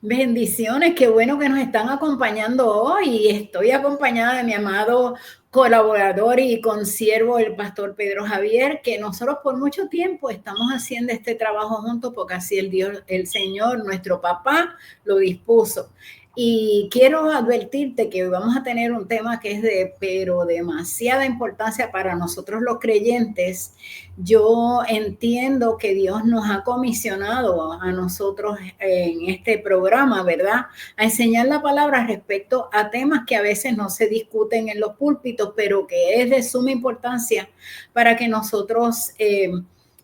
Bendiciones, qué bueno que nos están acompañando hoy. Estoy acompañada de mi amado colaborador y consiervo, el pastor Pedro Javier, que nosotros por mucho tiempo estamos haciendo este trabajo juntos porque así el Señor, nuestro papá, lo dispuso. Y quiero advertirte que hoy vamos a tener un tema que es pero demasiada importancia para nosotros los creyentes. Yo entiendo que Dios nos ha comisionado a nosotros en este programa, ¿verdad? A enseñar la palabra respecto a temas que a veces no se discuten en los púlpitos, pero que es de suma importancia para que nosotros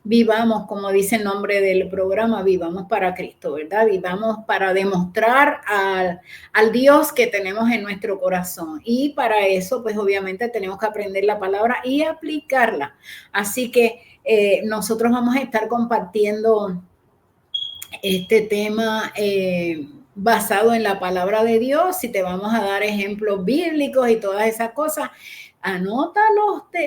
vivamos, como dice el nombre del programa, vivamos para Cristo, ¿verdad? Vivamos para demostrar al Dios que tenemos en nuestro corazón. Y para eso, pues obviamente tenemos que aprender la palabra y aplicarla. Así que nosotros vamos a estar compartiendo este tema basado en la palabra de Dios y te vamos a dar ejemplos bíblicos y todas esas cosas. Anota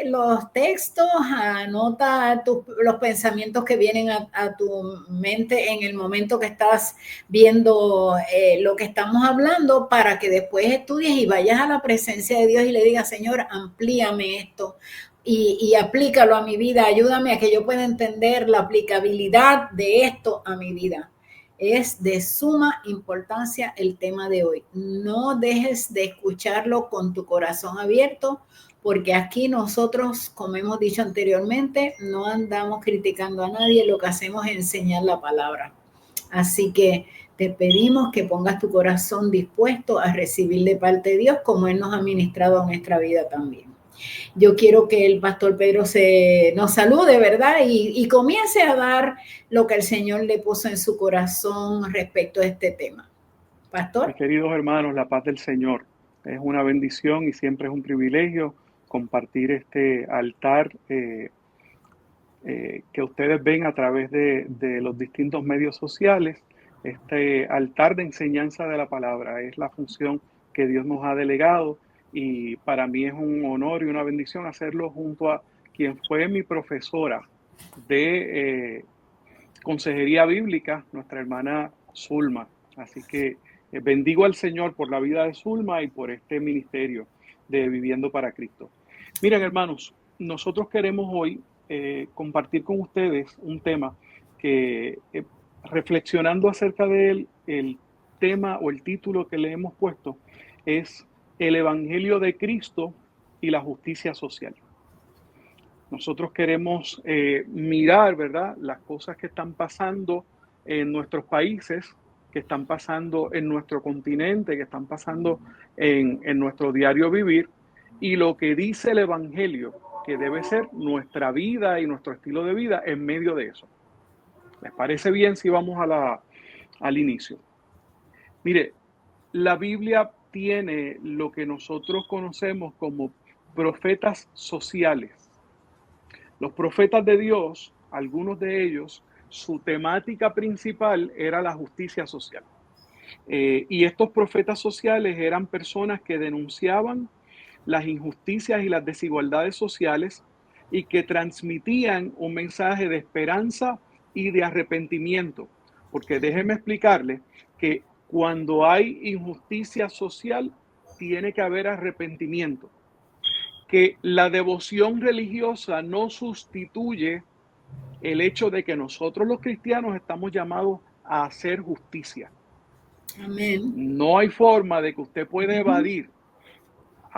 los textos, anota los pensamientos que vienen a tu mente en el momento que estás viendo lo que estamos hablando para que después estudies y vayas a la presencia de Dios y le digas, Señor, amplíame esto, y aplícalo a mi vida, ayúdame a que yo pueda entender la aplicabilidad de esto a mi vida. Es de suma importancia el tema de hoy. No dejes de escucharlo con tu corazón abierto, porque aquí nosotros, como hemos dicho anteriormente, no andamos criticando a nadie, lo que hacemos es enseñar la palabra. Así que te pedimos que pongas tu corazón dispuesto a recibir de parte de Dios, como Él nos ha ministrado a nuestra vida también. Yo quiero que el pastor Pedro nos salude, ¿verdad? Y comience a dar lo que el Señor le puso en su corazón respecto a este tema. Mis Pastor. queridos hermanos, la paz del Señor es una bendición y siempre es un privilegio compartir este altar que ustedes ven a través de los distintos medios sociales. Este altar de enseñanza de la palabra es la función que Dios nos ha delegado y para mí es un honor y una bendición hacerlo junto a quien fue mi profesora de consejería bíblica, nuestra hermana Zulma. Así que bendigo al Señor por la vida de Zulma y por este ministerio de Viviendo para Cristo. Miren, hermanos, nosotros queremos hoy compartir con ustedes un tema que, reflexionando acerca de él, el tema o el título que le hemos puesto es El Evangelio de Cristo y la justicia social. Nosotros queremos mirar, ¿verdad?, las cosas que están pasando en nuestros países, que están pasando en nuestro continente, que están pasando en nuestro diario vivir, y lo que dice el Evangelio, que debe ser nuestra vida y nuestro estilo de vida en medio de eso. ¿Les parece bien si vamos al inicio? Mire, la Biblia tiene lo que nosotros conocemos como profetas sociales. Los profetas de Dios, algunos de ellos, su temática principal era la justicia social. Y estos profetas sociales eran personas que denunciaban las injusticias y las desigualdades sociales y que transmitían un mensaje de esperanza y de arrepentimiento. Porque déjenme explicarles que cuando hay injusticia social, tiene que haber arrepentimiento, que la devoción religiosa no sustituye el hecho de que nosotros los cristianos estamos llamados a hacer justicia. Amén. No hay forma de que usted pueda evadir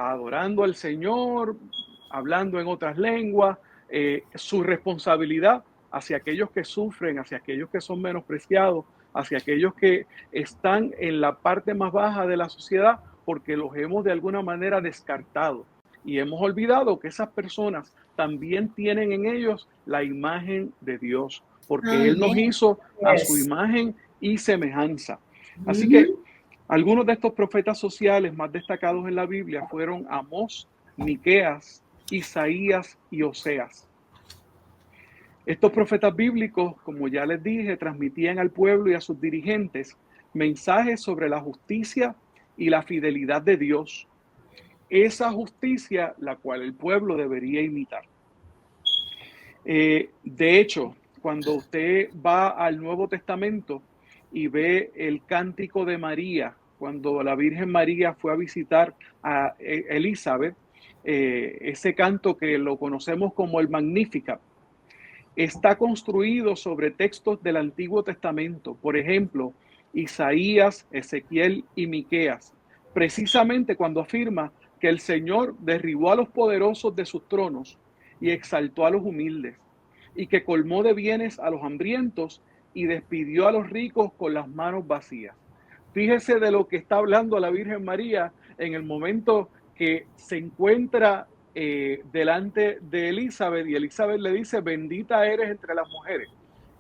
adorando al Señor, hablando en otras lenguas, su responsabilidad hacia aquellos que sufren, hacia aquellos que son menospreciados, hacia aquellos que están en la parte más baja de la sociedad, porque los hemos de alguna manera descartado. Y hemos olvidado que esas personas también tienen en ellos la imagen de Dios, porque Él nos Amén. hizo a su Yes. imagen y semejanza. Así que Uh-huh. algunos de estos profetas sociales más destacados en la Biblia fueron Amós, Miqueas, Isaías y Oseas. Estos profetas bíblicos, como ya les dije, transmitían al pueblo y a sus dirigentes mensajes sobre la justicia y la fidelidad de Dios. Esa justicia la cual el pueblo debería imitar. De hecho, cuando usted va al Nuevo Testamento, y ve el cántico de María, cuando la Virgen María fue a visitar a Elizabeth, ese canto que lo conocemos como el Magnificat, está construido sobre textos del Antiguo Testamento, por ejemplo, Isaías, Ezequiel y Miqueas, precisamente cuando afirma que el Señor derribó a los poderosos de sus tronos y exaltó a los humildes, y que colmó de bienes a los hambrientos y despidió a los ricos con las manos vacías. Fíjese de lo que está hablando la Virgen María en el momento que se encuentra delante de Elizabeth, y Elizabeth le dice: bendita eres entre las mujeres.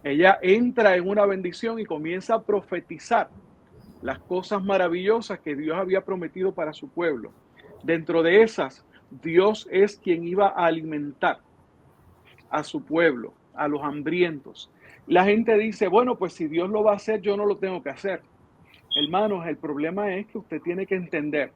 Ella entra en una bendición y comienza a profetizar las cosas maravillosas que Dios había prometido para su pueblo. Dentro de esas, Dios es quien iba a alimentar a su pueblo, a los hambrientos. La gente dice: bueno, pues si Dios lo va a hacer, yo no lo tengo que hacer. Hermanos, el problema es que usted tiene que entender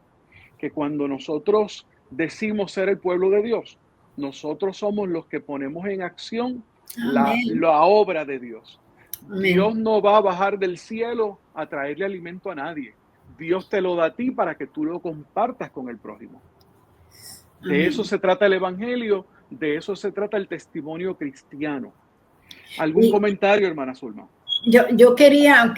que cuando nosotros decimos ser el pueblo de Dios, nosotros somos los que ponemos en acción la obra de Dios. Amén. Dios no va a bajar del cielo a traerle alimento a nadie. Dios te lo da a ti para que tú lo compartas con el prójimo. De Amén. Eso se trata el evangelio, de eso se trata el testimonio cristiano. ¿Algún comentario, hermana Zulma? Yo quería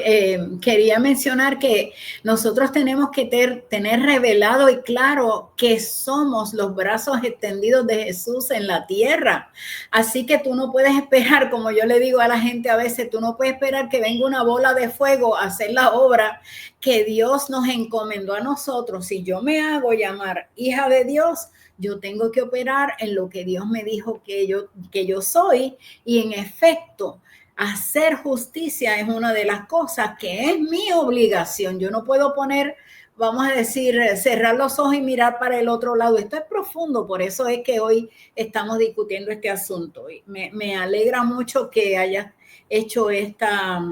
mencionar que nosotros tenemos que tener revelado y claro que somos los brazos extendidos de Jesús en la tierra. Así que tú no puedes esperar, como yo le digo a la gente a veces, tú no puedes esperar que venga una bola de fuego a hacer la obra que Dios nos encomendó a nosotros. Si yo me hago llamar hija de Dios, yo tengo que operar en lo que Dios me dijo que yo soy, y en efecto, hacer justicia es una de las cosas que es mi obligación. Yo no puedo poner, vamos a decir, cerrar los ojos y mirar para el otro lado. Esto es profundo, por eso es que hoy estamos discutiendo este asunto. Y me alegra mucho que hayas hecho esta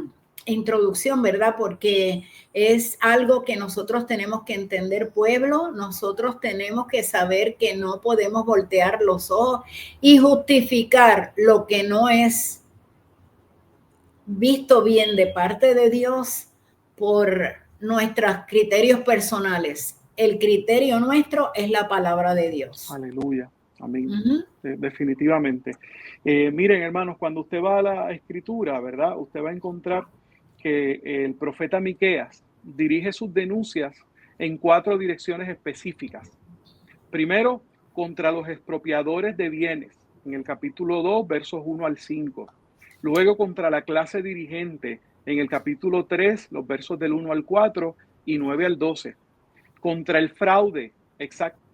introducción, ¿verdad? Porque es algo que nosotros tenemos que entender, pueblo. Nosotros tenemos que saber que no podemos voltear los ojos y justificar lo que no es visto bien de parte de Dios por nuestros criterios personales. El criterio nuestro es la palabra de Dios. Aleluya. Amén. Definitivamente. Miren, hermanos, cuando usted va a la escritura, ¿verdad? Usted va a encontrar que el profeta Miqueas dirige sus denuncias en 4 direcciones específicas. Primero, contra los expropiadores de bienes, en el capítulo 2, versos 1 al 5. Luego contra la clase dirigente, en el capítulo 3, los versos del 1 al 4 y 9 al 12. Contra el fraude,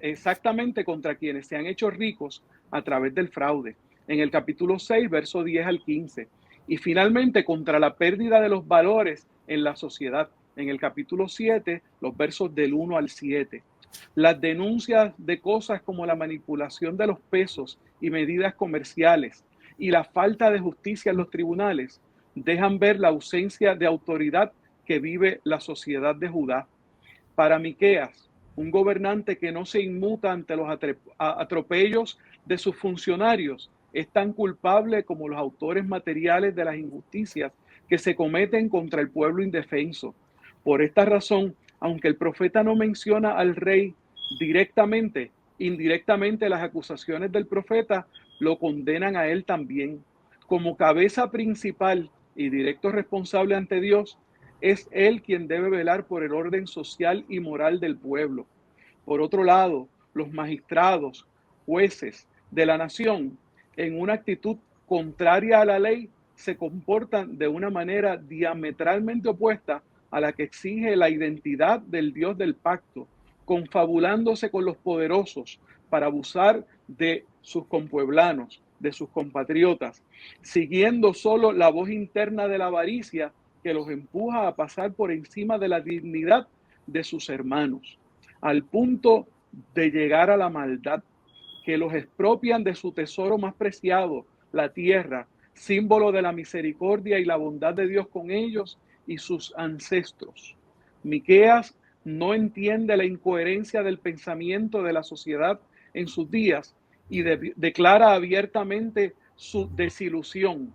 exactamente contra quienes se han hecho ricos a través del fraude, en el capítulo 6, versos 10 al 15. Y finalmente contra la pérdida de los valores en la sociedad, en el capítulo 7, los versos del 1 al 7. Las denuncias de cosas como la manipulación de los pesos y medidas comerciales y la falta de justicia en los tribunales dejan ver la ausencia de autoridad que vive la sociedad de Judá. Para Miqueas, un gobernante que no se inmuta ante los atropellos de sus funcionarios es tan culpable como los autores materiales de las injusticias que se cometen contra el pueblo indefenso. Por esta razón, aunque el profeta no menciona al rey directamente, indirectamente las acusaciones del profeta lo condenan a él también. Como cabeza principal y directo responsable ante Dios, es él quien debe velar por el orden social y moral del pueblo. Por otro lado, los magistrados, jueces de la nación, en una actitud contraria a la ley, se comportan de una manera diametralmente opuesta a la que exige la identidad del Dios del pacto, confabulándose con los poderosos para abusar de sus compueblanos, de sus compatriotas, siguiendo solo la voz interna de la avaricia que los empuja a pasar por encima de la dignidad de sus hermanos, al punto de llegar a la maldad, que los expropian de su tesoro más preciado, la tierra, símbolo de la misericordia y la bondad de Dios con ellos y sus ancestros. Miqueas no entiende la incoherencia del pensamiento de la sociedad en sus días y declara abiertamente su desilusión.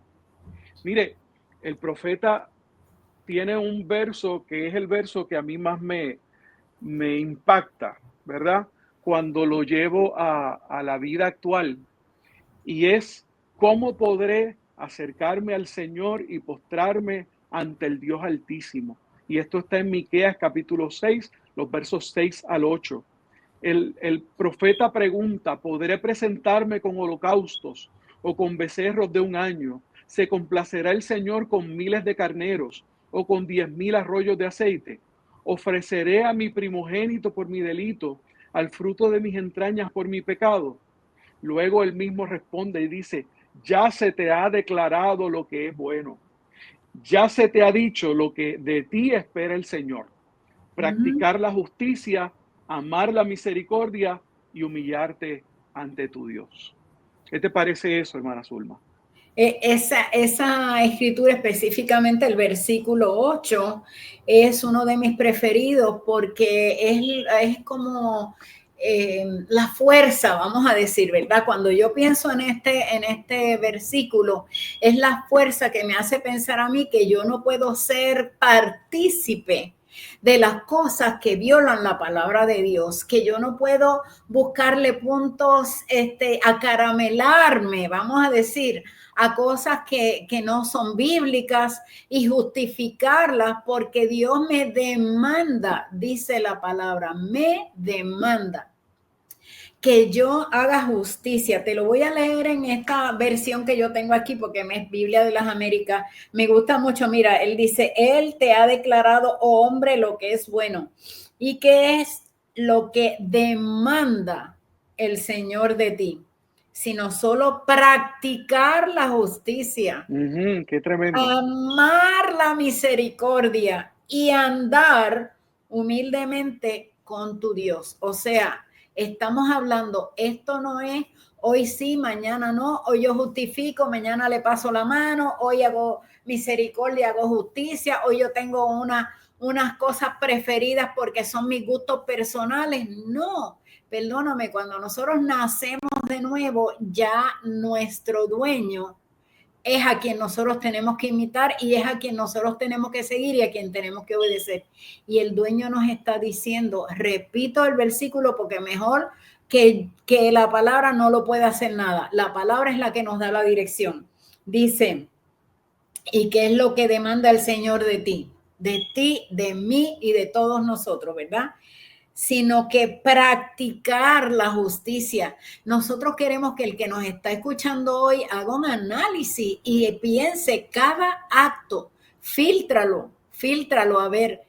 Mire, el profeta tiene un verso que es el verso que a mí más me impacta, ¿verdad? Cuando lo llevo a la vida actual, y es cómo podré acercarme al Señor y postrarme ante el Dios Altísimo. Y esto está en Miqueas capítulo 6, los versos 6 al 8. El profeta pregunta, ¿podré presentarme con holocaustos o con becerros de un año? ¿Se complacerá el Señor con miles de carneros o con 10,000 arroyos de aceite? ¿Ofreceré a mi primogénito por mi delito, al fruto de mis entrañas por mi pecado? Luego él mismo responde y dice, ya se te ha declarado lo que es bueno. Ya se te ha dicho lo que de ti espera el Señor. Practicar la justicia, amar la misericordia y humillarte ante tu Dios. ¿Qué te parece eso, hermana Zulma? Esa escritura, específicamente el versículo 8, es uno de mis preferidos porque es como la fuerza, vamos a decir, ¿verdad? Cuando yo pienso en este versículo, es la fuerza que me hace pensar a mí que yo no puedo ser partícipe de las cosas que violan la palabra de Dios, que yo no puedo buscarle puntos, acaramelarme, vamos a decir, a cosas que no son bíblicas y justificarlas porque Dios me demanda, dice la palabra, me demanda que yo haga justicia. Te lo voy a leer en esta versión que yo tengo aquí porque es Biblia de las Américas. Me gusta mucho. Mira, él dice, él te ha declarado, oh hombre, lo que es bueno. ¿Y qué es lo que demanda el Señor de ti? Sino solo practicar la justicia, Qué tremendo. amar la misericordia y andar humildemente con tu Dios. O sea, estamos hablando, esto no es hoy sí, mañana no, hoy yo justifico, mañana le paso la mano, hoy hago misericordia, hago justicia, hoy yo tengo unas cosas preferidas porque son mis gustos personales. No, perdóname, cuando nosotros nacemos de nuevo, ya nuestro dueño es a quien nosotros tenemos que imitar y es a quien nosotros tenemos que seguir y a quien tenemos que obedecer. Y el dueño nos está diciendo, repito el versículo porque mejor que la palabra no lo puede hacer nada. La palabra es la que nos da la dirección. Dice, ¿y qué es lo que demanda el Señor de ti? De ti, de mí y de todos nosotros, ¿verdad? Sino que practicar la justicia. Nosotros queremos que el que nos está escuchando hoy haga un análisis y piense cada acto, fíltralo a ver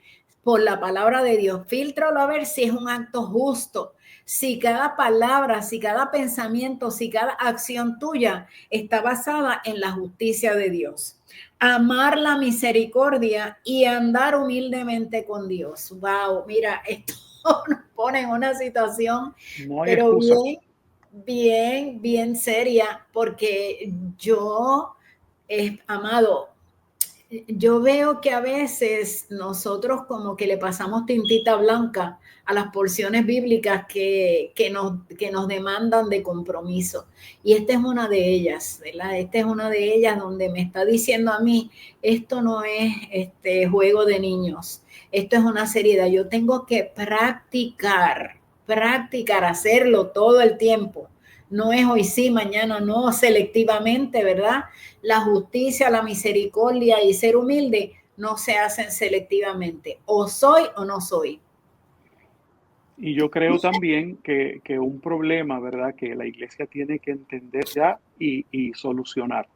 por la palabra de Dios, fíltralo a ver si es un acto justo, si cada palabra, si cada pensamiento, si cada acción tuya está basada en la justicia de Dios. Amar la misericordia y andar humildemente con Dios. Wow, mira, esto nos pone en una situación, No hay pero excusa. bien seria, porque yo, amado, yo veo que a veces nosotros como que le pasamos tintita blanca a las porciones bíblicas que nos demandan de compromiso. Y esta es una de ellas, ¿verdad? Esta es una de ellas donde me está diciendo a mí, esto no es juego de niños, esto es una seriedad. Yo tengo que practicar, hacerlo todo el tiempo. No es hoy sí, mañana no, selectivamente, ¿verdad? La justicia, la misericordia y ser humilde no se hacen selectivamente. O soy o no soy. Y yo creo también que un problema, ¿verdad?, que la iglesia tiene que entender ya y solucionar,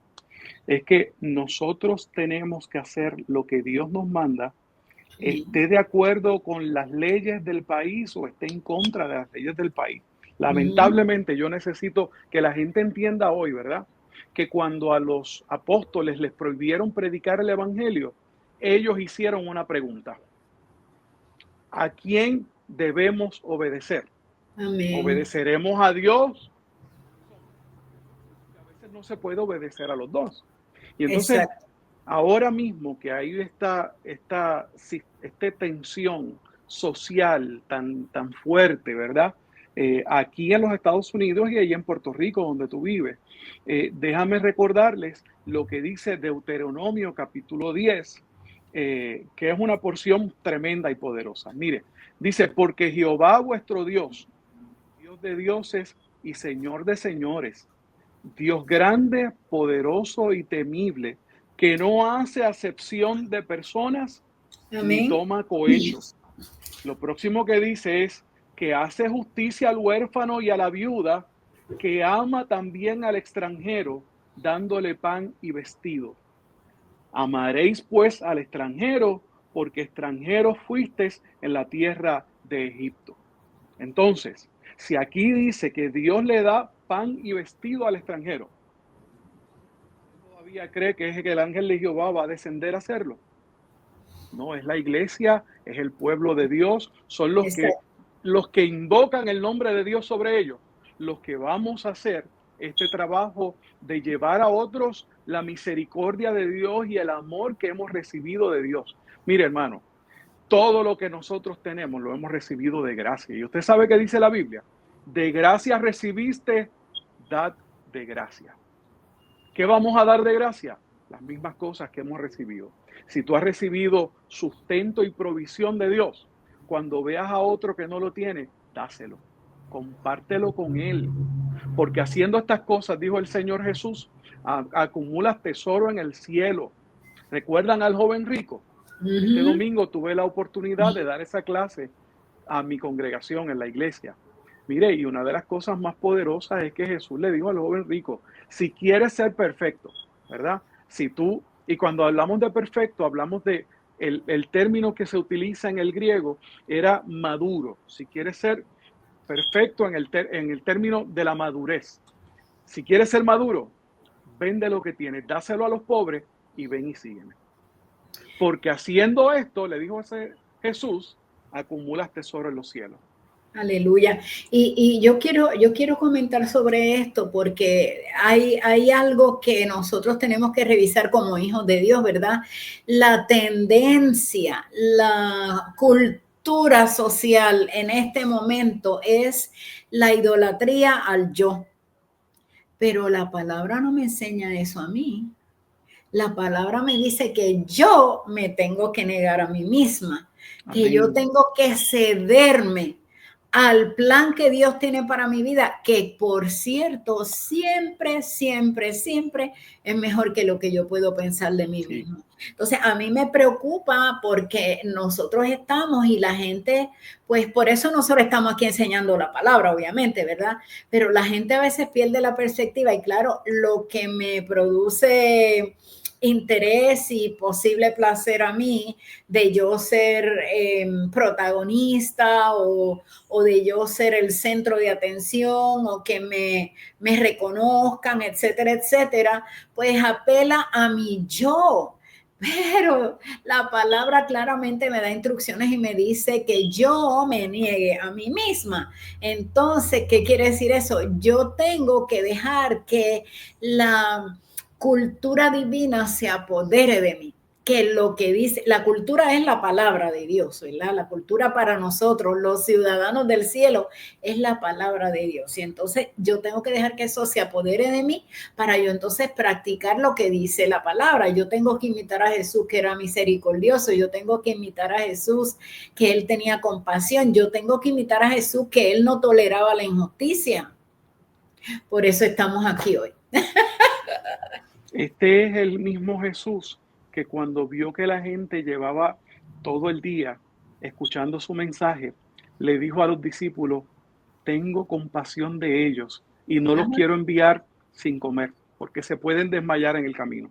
es que nosotros tenemos que hacer lo que Dios nos manda, esté de acuerdo con las leyes del país o esté en contra de las leyes del país. Lamentablemente, yo necesito que la gente entienda hoy, ¿verdad?, que cuando a los apóstoles les prohibieron predicar el evangelio, ellos hicieron una pregunta: ¿a quién debemos obedecer? Amén. ¿Obedeceremos a Dios? Porque a veces no se puede obedecer a los dos. Y entonces, Exacto. ahora mismo que hay esta tensión social tan fuerte, ¿verdad? Aquí en los Estados Unidos y allí en Puerto Rico, donde tú vives. Déjame recordarles lo que dice Deuteronomio capítulo 10, que es una porción tremenda y poderosa. Mire, dice, porque Jehová vuestro Dios, Dios de dioses y Señor de señores, Dios grande, poderoso y temible, que no hace acepción de personas ni Amén. toma cohecho. Lo próximo que dice es que hace justicia al huérfano y a la viuda, que ama también al extranjero, dándole pan y vestido. Amaréis pues al extranjero, porque extranjeros fuisteis en la tierra de Egipto. Entonces, si aquí dice que Dios le da pan y vestido al extranjero, ¿todavía cree que es que el ángel de Jehová va a descender a hacerlo? No, es la iglesia, es el pueblo de Dios, son los que invocan el nombre de Dios sobre ellos, los que vamos a hacer este trabajo de llevar a otros la misericordia de Dios y el amor que hemos recibido de Dios. Mire, hermano, todo lo que nosotros tenemos lo hemos recibido de gracia. Y usted sabe qué dice la Biblia: de gracia recibiste, dad de gracia. ¿Qué vamos a dar de gracia? Las mismas cosas que hemos recibido. Si tú has recibido sustento y provisión de Dios, cuando veas a otro que no lo tiene, dáselo, compártelo con él. Porque haciendo estas cosas, dijo el Señor Jesús, acumulas tesoro en el cielo. ¿Recuerdan al joven rico? Este domingo tuve la oportunidad de dar esa clase a mi congregación en la iglesia. Mire, y una de las cosas más poderosas es que Jesús le dijo al joven rico, si quieres ser perfecto, ¿verdad? Si tú, y cuando hablamos de perfecto, hablamos de el término que se utiliza en el griego, era maduro. Si quieres ser perfecto en el término de la madurez. Si quieres ser maduro, vende lo que tienes, dáselo a los pobres y ven y sígueme. Porque haciendo esto, le dijo ese Jesús, acumulas tesoro en los cielos. Aleluya. Y yo quiero comentar sobre esto porque hay algo que nosotros tenemos que revisar como hijos de Dios, ¿verdad? La tendencia, la cultura social en este momento es la idolatría al yo. Pero la palabra no me enseña eso a mí. La palabra me dice que yo me tengo que negar a mí misma, que Amén. yo tengo que cederme al plan que Dios tiene para mi vida, que por cierto, siempre, siempre, siempre es mejor que lo que yo puedo pensar de mí mismo. Entonces, a mí me preocupa porque nosotros estamos y la gente, pues por eso nosotros estamos aquí enseñando la palabra, obviamente, ¿verdad? Pero la gente a veces pierde la perspectiva y claro, lo que me produce interés y posible placer a mí de yo ser protagonista o de yo ser el centro de atención o que me reconozcan, etcétera, etcétera, pues apela a mi yo. Pero la palabra claramente me da instrucciones y me dice que yo me niegue a mí misma. Entonces, ¿qué quiere decir eso? Yo tengo que dejar que la cultura divina se apodere de mí, que lo que dice, la cultura es la palabra de Dios, ¿verdad? La cultura para nosotros, los ciudadanos del cielo, es la palabra de Dios. Y entonces yo tengo que dejar que eso se apodere de mí para yo entonces practicar lo que dice la palabra. Yo tengo que imitar a Jesús, que era misericordioso. Yo tengo que imitar a Jesús, que él tenía compasión. Yo tengo que imitar a Jesús, que él no toleraba la injusticia. Por eso estamos aquí hoy. Este es el mismo Jesús que cuando vio que la gente llevaba todo el día escuchando su mensaje, le dijo a los discípulos, tengo compasión de ellos y no los quiero enviar sin comer, porque se pueden desmayar en el camino.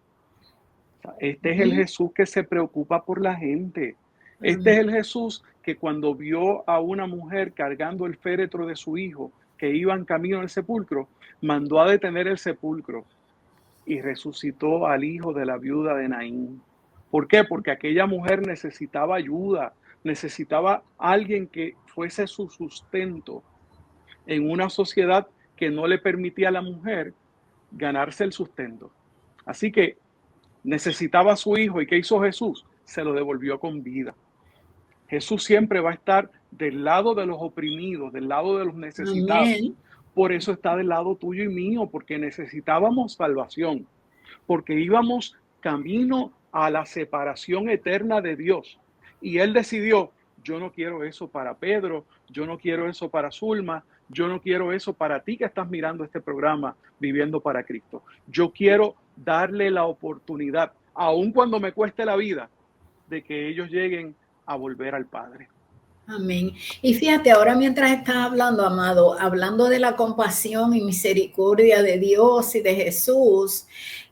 Este es el Jesús que se preocupa por la gente. Este es el Jesús que cuando vio a una mujer cargando el féretro de su hijo que iba en camino al sepulcro, mandó a detener el sepulcro y resucitó al hijo de la viuda de Naín. ¿Por qué? Porque aquella mujer necesitaba ayuda, necesitaba alguien que fuese su sustento en una sociedad que no le permitía a la mujer ganarse el sustento. Así que necesitaba a su hijo. ¿Y qué hizo Jesús? Se lo devolvió con vida. Jesús siempre va a estar del lado de los oprimidos, del lado de los necesitados. Amén. Por eso está del lado tuyo y mío, porque necesitábamos salvación, porque íbamos camino a la separación eterna de Dios. Y él decidió, yo no quiero eso para Pedro, yo no quiero eso para Zulma, yo no quiero eso para ti que estás mirando este programa Viviendo para Cristo. Yo quiero darle la oportunidad, aun cuando me cueste la vida, de que ellos lleguen a volver al Padre. Amén. Y fíjate, ahora mientras estás hablando, amado, hablando de la compasión y misericordia de Dios y de Jesús,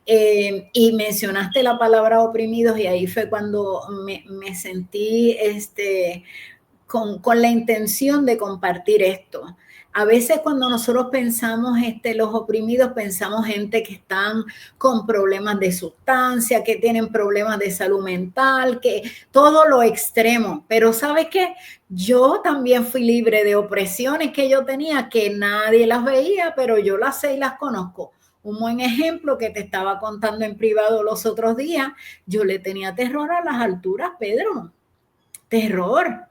y mencionaste la palabra oprimidos, y ahí fue cuando me sentí con la intención de compartir esto. A veces cuando nosotros pensamos los oprimidos, pensamos gente que están con problemas de sustancia, que tienen problemas de salud mental, que todo lo extremo. Pero ¿sabes qué? Yo también fui libre de opresiones que yo tenía, que nadie las veía, pero yo las sé y las conozco. Un buen ejemplo que te estaba contando en privado los otros días, yo le tenía terror a las alturas, Pedro. Terror.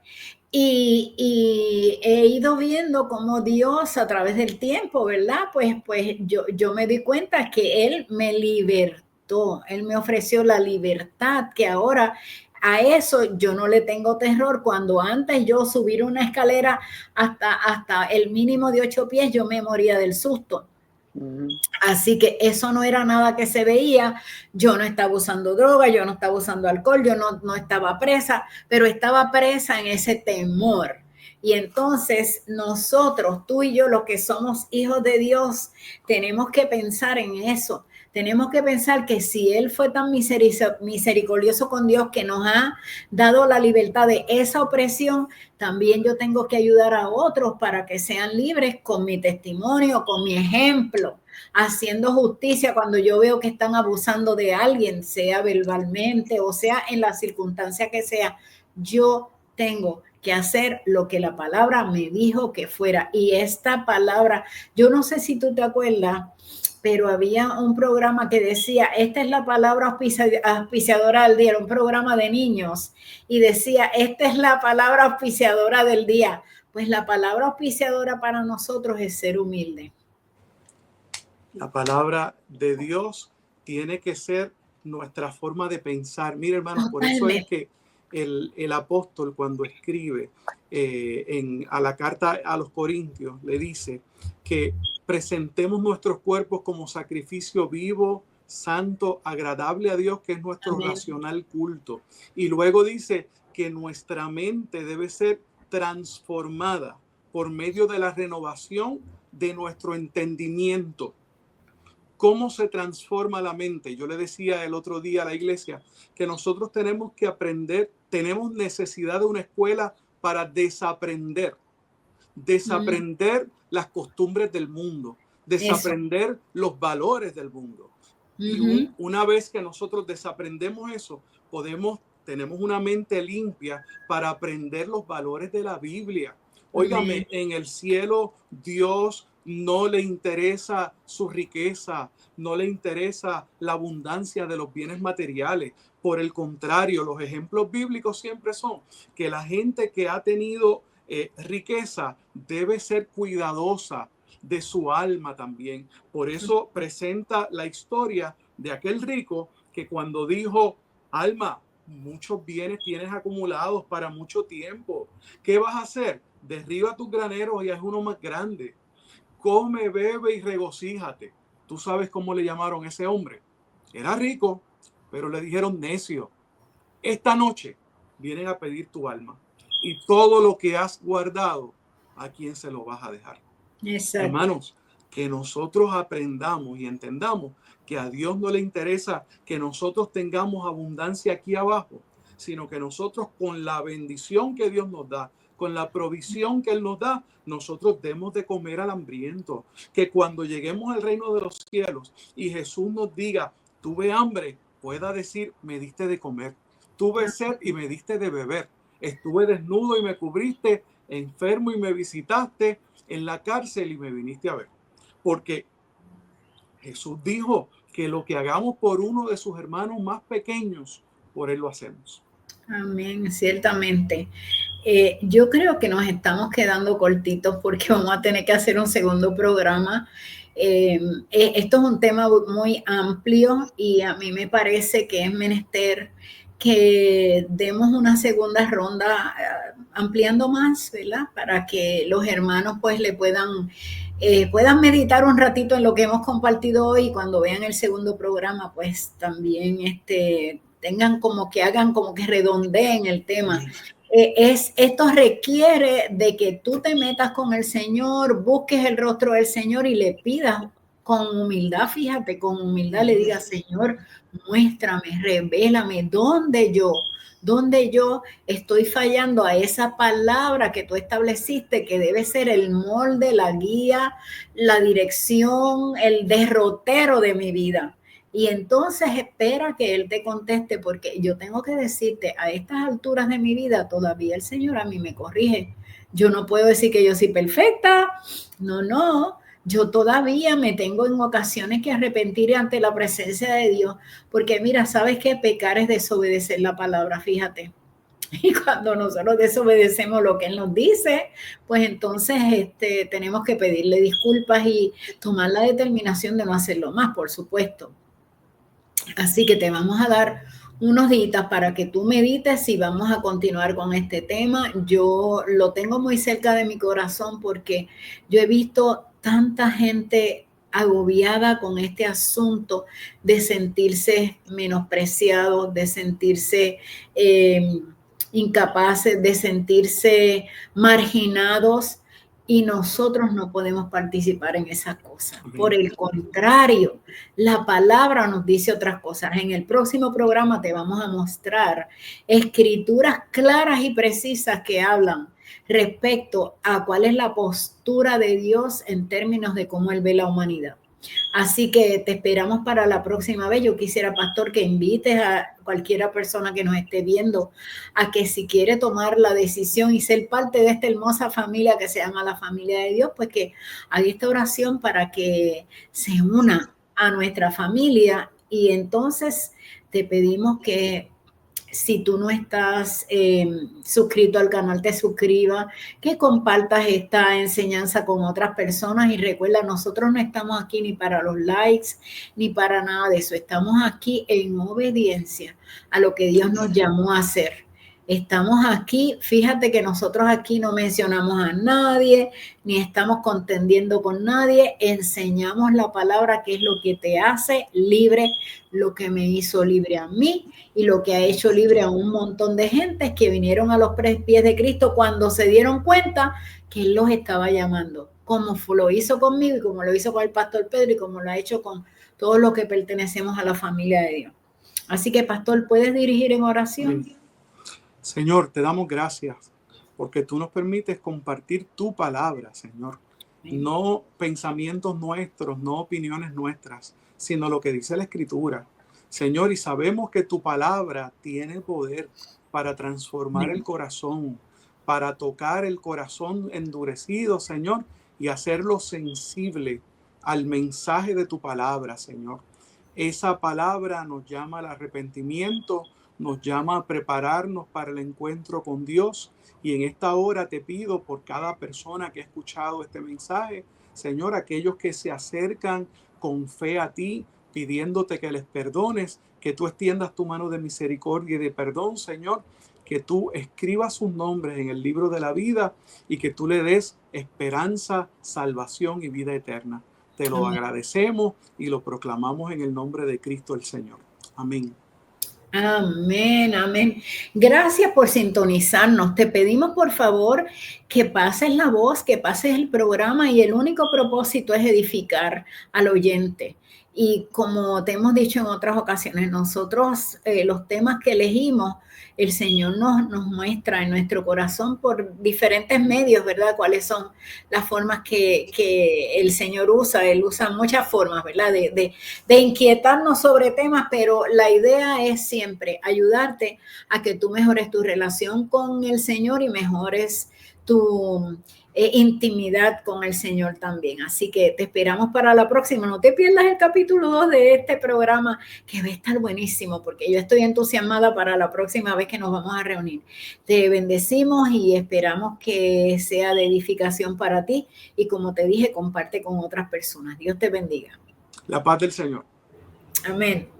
Y he ido viendo cómo Dios a través del tiempo, ¿verdad? Pues yo me di cuenta que Él me libertó, Él me ofreció la libertad, que ahora a eso yo no le tengo terror. Cuando antes yo subir una escalera hasta el mínimo de 8 pies, yo me moría del susto. Así que eso no era nada que se veía. Yo no estaba usando droga, yo no estaba usando alcohol, yo no estaba presa, pero estaba presa en ese temor. Y entonces nosotros, tú y yo, los que somos hijos de Dios, tenemos que pensar en eso. Tenemos que pensar que si Él fue tan misericordioso con Dios, que nos ha dado la libertad de esa opresión, también yo tengo que ayudar a otros para que sean libres con mi testimonio, con mi ejemplo, haciendo justicia cuando yo veo que están abusando de alguien, sea verbalmente o sea en la circunstancia que sea. Yo tengo que hacer lo que la palabra me dijo que fuera. Y esta palabra, yo no sé si tú te acuerdas, pero había un programa que decía, esta es la palabra auspiciadora del día, era un programa de niños, y decía, esta es la palabra auspiciadora del día. Pues la palabra auspiciadora para nosotros es ser humilde. La palabra de Dios tiene que ser nuestra forma de pensar. Mira, hermanos, por eso es que el apóstol, cuando escribe a la carta a los Corintios, le dice que presentemos nuestros cuerpos como sacrificio vivo, santo, agradable a Dios, que es nuestro racional culto. Y luego dice que nuestra mente debe ser transformada por medio de la renovación de nuestro entendimiento. ¿Cómo se transforma la mente? Yo le decía el otro día a la iglesia que nosotros tenemos que aprender, tenemos necesidad de una escuela para desaprender las costumbres del mundo, desaprender los valores del mundo. Y una vez que nosotros desaprendemos eso, tenemos una mente limpia para aprender los valores de la Biblia. Óigame, en el cielo Dios no le interesa su riqueza, no le interesa la abundancia de los bienes materiales. Por el contrario, los ejemplos bíblicos siempre son que la gente que ha tenido riqueza debe ser cuidadosa de su alma también. Por eso presenta la historia de aquel rico que cuando dijo, alma, muchos bienes tienes acumulados para mucho tiempo. ¿Qué vas a hacer? Derriba tus graneros y haz uno más grande. Come, bebe y regocíjate. ¿Tú sabes cómo le llamaron a ese hombre? Era rico, pero le dijeron necio. Esta noche vienen a pedir tu alma y todo lo que has guardado, ¿a quién se lo vas a dejar? Exacto. Hermanos, que nosotros aprendamos y entendamos que a Dios no le interesa que nosotros tengamos abundancia aquí abajo, sino que nosotros con la bendición que Dios nos da, con la provisión que Él nos da, nosotros demos de comer al hambriento. Que cuando lleguemos al reino de los cielos y Jesús nos diga, tuve hambre, pueda decir, me diste de comer. Tuve sed y me diste de beber. Estuve desnudo y me cubriste, enfermo y me visitaste, en la cárcel y me viniste a ver. Porque Jesús dijo que lo que hagamos por uno de sus hermanos más pequeños, por Él lo hacemos. Amén, ciertamente. Yo creo que nos estamos quedando cortitos porque vamos a tener que hacer un segundo programa. Esto es un tema muy amplio y a mí me parece que es menester que demos una segunda ronda ampliando más, ¿verdad? Para que los hermanos pues le puedan meditar un ratito en lo que hemos compartido hoy y cuando vean el segundo programa pues también tengan como que hagan como que redondeen el tema. Esto requiere de que tú te metas con el Señor, busques el rostro del Señor y le pidas con humildad, fíjate, con humildad le digas, Señor, muéstrame, revélame dónde yo estoy fallando a esa palabra que tú estableciste, que debe ser el molde, la guía, la dirección, el derrotero de mi vida. Y entonces espera que Él te conteste, porque yo tengo que decirte, a estas alturas de mi vida, todavía el Señor a mí me corrige. Yo no puedo decir que yo soy perfecta, no. Yo todavía me tengo en ocasiones que arrepentir ante la presencia de Dios, porque mira, ¿sabes qué? Pecar es desobedecer la palabra, fíjate. Y cuando nosotros desobedecemos lo que Él nos dice, pues entonces tenemos que pedirle disculpas y tomar la determinación de no hacerlo más, por supuesto. Así que te vamos a dar unos días para que tú medites y vamos a continuar con este tema. Yo lo tengo muy cerca de mi corazón porque yo he visto tanta gente agobiada con este asunto de sentirse menospreciados, de sentirse incapaces, de sentirse marginados. Y nosotros no podemos participar en esas cosas. Por el contrario, la palabra nos dice otras cosas. En el próximo programa te vamos a mostrar escrituras claras y precisas que hablan respecto a cuál es la postura de Dios en términos de cómo Él ve la humanidad. Así que te esperamos para la próxima vez. Yo quisiera, pastor, que invites a cualquiera persona que nos esté viendo a que si quiere tomar la decisión y ser parte de esta hermosa familia que se llama la familia de Dios, pues que haga esta oración para que se una a nuestra familia. Y entonces te pedimos que si tú no estás suscrito al canal, te suscribas, que compartas esta enseñanza con otras personas y recuerda, nosotros no estamos aquí ni para los likes, ni para nada de eso. Estamos aquí en obediencia a lo que Dios nos llamó a hacer. Estamos aquí, fíjate que nosotros aquí no mencionamos a nadie, ni estamos contendiendo con nadie, enseñamos la palabra que es lo que te hace libre, lo que me hizo libre a mí y lo que ha hecho libre a un montón de gente que vinieron a los pies de Cristo cuando se dieron cuenta que Él los estaba llamando, como lo hizo conmigo y como lo hizo con el pastor Pedro y como lo ha hecho con todos los que pertenecemos a la familia de Dios. Así que, pastor, ¿puedes dirigir en oración? Sí. Señor, te damos gracias porque tú nos permites compartir tu palabra, Señor. No pensamientos nuestros, no opiniones nuestras, sino lo que dice la Escritura. Señor, y sabemos que tu palabra tiene poder para transformar el corazón, para tocar el corazón endurecido, Señor, y hacerlo sensible al mensaje de tu palabra, Señor. Esa palabra nos llama al arrepentimiento, nos llama a prepararnos para el encuentro con Dios. Y en esta hora te pido por cada persona que ha escuchado este mensaje, Señor, aquellos que se acercan con fe a ti, pidiéndote que les perdones, que tú extiendas tu mano de misericordia y de perdón, Señor, que tú escribas sus nombres en el libro de la vida y que tú le des esperanza, salvación y vida eterna. Te lo agradecemos y lo proclamamos en el nombre de Cristo el Señor. Amén. Amén, amén. Gracias por sintonizarnos. Te pedimos, por favor, que pases la voz, que pases el programa y el único propósito es edificar al oyente. Y como te hemos dicho en otras ocasiones, nosotros los temas que elegimos, el Señor nos muestra en nuestro corazón por diferentes medios, ¿verdad? Cuáles son las formas que el Señor usa. Él usa muchas formas, ¿verdad? De inquietarnos sobre temas, pero la idea es siempre ayudarte a que tú mejores tu relación con el Señor y mejores tu intimidad con el Señor también. Así que te esperamos para la próxima. No te pierdas el capítulo 2 de este programa, que va a estar buenísimo, porque yo estoy entusiasmada para la próxima vez que nos vamos a reunir. Te bendecimos y esperamos que sea de edificación para ti. Y como te dije, comparte con otras personas. Dios te bendiga. La paz del Señor. Amén.